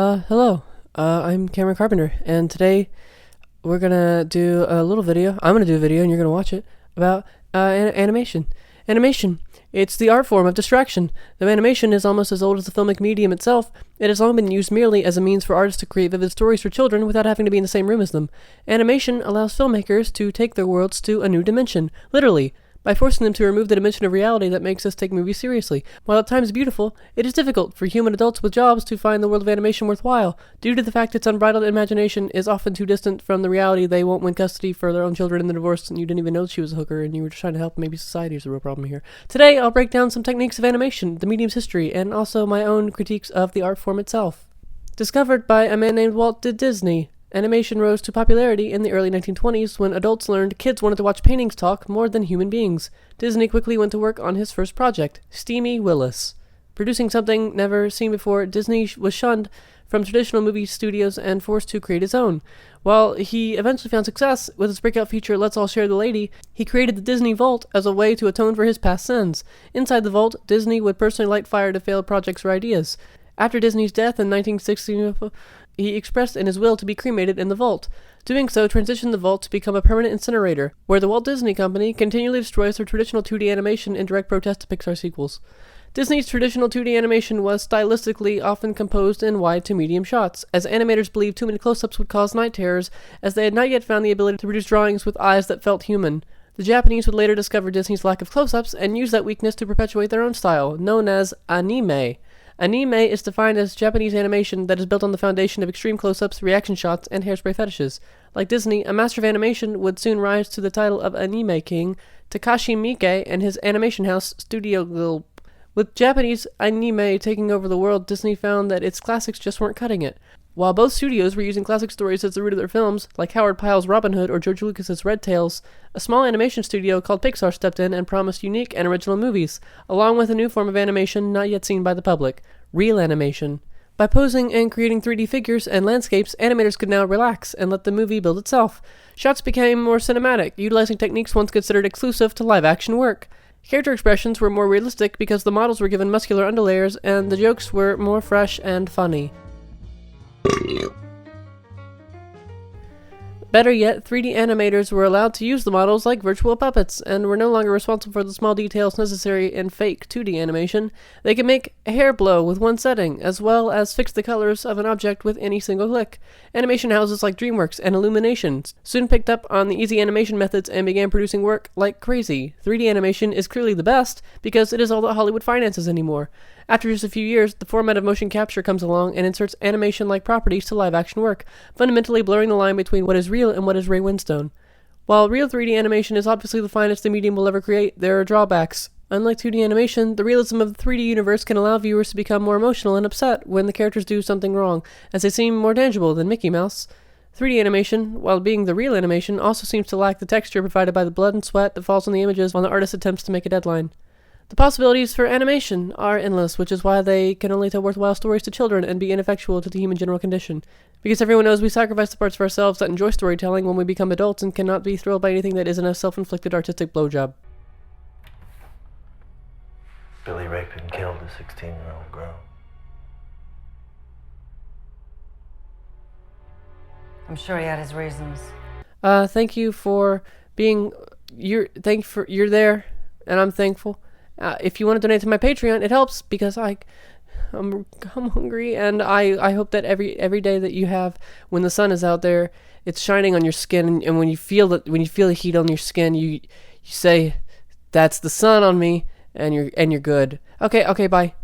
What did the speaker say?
Hello. I'm Cameron Carpenter, and today we're gonna do a little video. I'm gonna do a video, and you're gonna watch it, about animation. Animation. It's the art form of distraction. Though animation is almost as old as the filmic medium itself, it has long been used merely as a means for artists to create vivid stories for children without having to be in the same room as them. Animation allows filmmakers to take their worlds to a new dimension, literally, by forcing them to remove the dimension of reality that makes us take movies seriously. While at times beautiful, it is difficult for human adults with jobs to find the world of animation worthwhile, due to the fact its unbridled imagination is often too distant from the reality they won't win custody for their own children in the divorce, and you didn't even know she was a hooker, and you were just trying to help. Maybe society is the real problem here. Today, I'll break down some techniques of animation, the medium's history, and also my own critiques of the art form itself. Discovered by a man named Walt Disney, animation rose to popularity in the early 1920s when adults learned kids wanted to watch paintings talk more than human beings. Disney quickly went to work on his first project, STEAMY WILLIS. Producing something never seen before, Disney was shunned from traditional movie studios and forced to create his own. While he eventually found success with his breakout feature Let's All Share the Lady, he created the Disney Vault as a way to atone for his past sins. Inside the vault, Disney would personally light fire to failed projects or ideas. After Disney's death in 1960, he expressed in his will to be cremated in the vault. Doing so transitioned the vault to become a permanent incinerator, where the Walt Disney Company continually destroys their traditional 2D animation in direct protest to Pixar sequels. Disney's traditional 2D animation was stylistically often composed in wide to medium shots, as animators believed too many close-ups would cause night terrors, as they had not yet found the ability to produce drawings with eyes that felt human. The Japanese would later discover Disney's lack of close-ups and use that weakness to perpetuate their own style, known as anime. Anime is defined as Japanese animation that is built on the foundation of extreme close-ups, reaction shots, and hairspray fetishes. Like Disney, a master of animation would soon rise to the title of Anime King, Takashi Miike and his animation house, Studio GLB. With Japanese anime taking over the world, Disney found that its classics just weren't cutting it. While both studios were using classic stories as the root of their films, like Howard Pyle's Robin Hood or George Lucas's Red Tails, a small animation studio called Pixar stepped in and promised unique and original movies, along with a new form of animation not yet seen by the public, real animation. By posing and creating 3D figures and landscapes, animators could now relax and let the movie build itself. Shots became more cinematic, utilizing techniques once considered exclusive to live-action work. Character expressions were more realistic because the models were given muscular underlayers and the jokes were more fresh and funny. Better yet, 3D animators were allowed to use the models like virtual puppets, and were no longer responsible for the small details necessary in fake 2D animation. They could make hair blow with one setting, as well as fix the colors of an object with any single click. Animation houses like DreamWorks and Illumination soon picked up on the easy animation methods and began producing work like crazy. 3D animation is clearly the best, because it is all that Hollywood finances anymore. After just a few years, the format of motion capture comes along and inserts animation-like properties to live-action work, fundamentally blurring the line between what is real and what is Ray Winstone. While real 3D animation is obviously the finest the medium will ever create, there are drawbacks. Unlike 2D animation, the realism of the 3D universe can allow viewers to become more emotional and upset when the characters do something wrong, as they seem more tangible than Mickey Mouse. 3D animation, while being the real animation, also seems to lack the texture provided by the blood and sweat that falls on the images while the artist attempts to make a deadline. The possibilities for animation are endless, which is why they can only tell worthwhile stories to children and be ineffectual to the human general condition. Because everyone knows we sacrifice the parts of ourselves that enjoy storytelling when we become adults and cannot be thrilled by anything that isn't a self-inflicted artistic blowjob. Billy raped and killed a 16-year-old girl. I'm sure he had his reasons. Thank you for being... You're there, and I'm thankful. If you want to donate to my Patreon, it helps because I'm hungry, and I hope that every day that you have when the sun is out there, it's shining on your skin, and when you feel the heat on your skin, you say, "That's the sun on me," and you're good. Okay, bye.